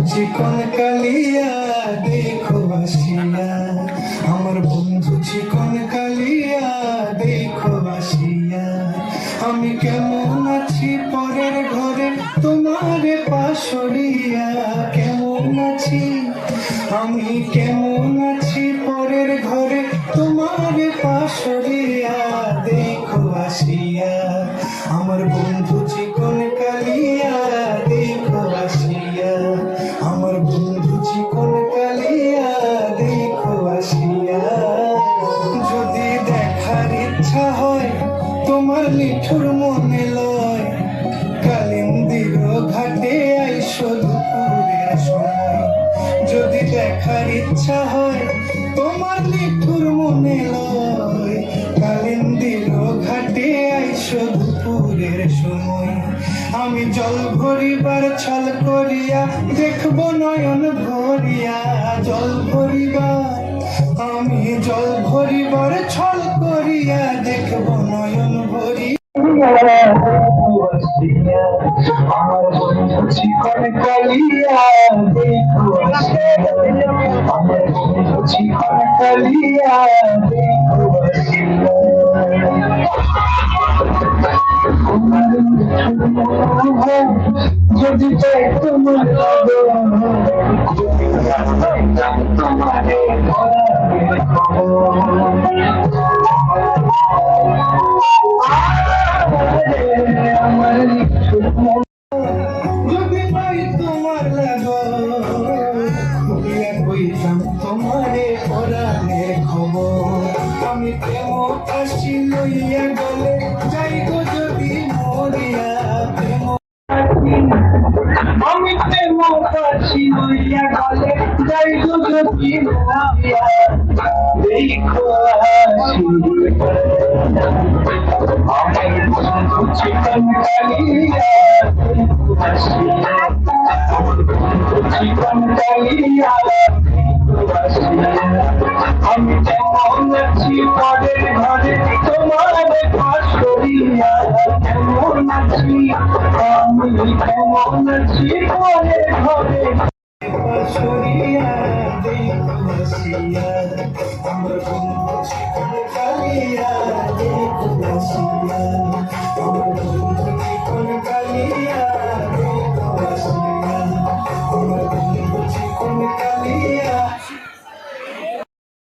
চিকন কালিয়া দেখো আসিয়া, আমার বন্ধু চিকন কালিয়া দেখো আসিয়া। আমি কেমন আছি পরের ঘরে তোমার পাশরিয়া, কেমন আছি আমি কেমন আছি পরের ঘরে তোমার পাশরিয়া দেখো আসিয়া। আমার বন্ধু চিকন কালিয়া দেখো আসিয়া, আমার বন্ধু চিকন কালিয়া দেখো আসিয়া। যদি দেখার ইচ্ছা হয় তোমার নিঠুর মনে লয়, কালিন্দির ঘাটে আইসো দুপুরের সময়। যদি দেখার ইচ্ছা হয় তোমার নিঠুর মনে লয়, কালিন্দির ঘাটে আইসো দুপুরের সময়। আমি জল ভরিবার ছল করিয়া দেখবো নয়ন ভরিয়া, জল ভরিবার আমি জল ভরিবার ছল করিয়া দেখবো নয়ন ভরিয়া। আমার বন্ধু চিকন কালিয়া দেখো আসিয়া, আমার বন্ধু চিকন কালিয়া দেখো আসিয়া। যদি চাই তোমার তোমারে যদি পাই তোমার খুলিয়া কইতাম তোমারে পরাণে খবর। আমি প্রেম কাশি লইয়া গলে যাইব যদি মরিয়া, প্রেম আমি প্রেম কাশি লইয়া গলে যাইব যদি মরিয়া দেখো আসি। আমার বন্ধু চিকন কালিয়া দেখো আসিয়া, আমার বন্ধু চিকন কালিয়া দেখো আসিয়া। আমি কেমন আছি পরের ঘরে তোমার পাশরিয়া, কেমন আছি আমি কেমন আছি পরের ঘরে পাশরিয়া দেখো আসিয়া। আমার বন্ধু চিকন কালিয়া দেখো আসিয়া, আমার বন্ধু চিকন কালিয়া।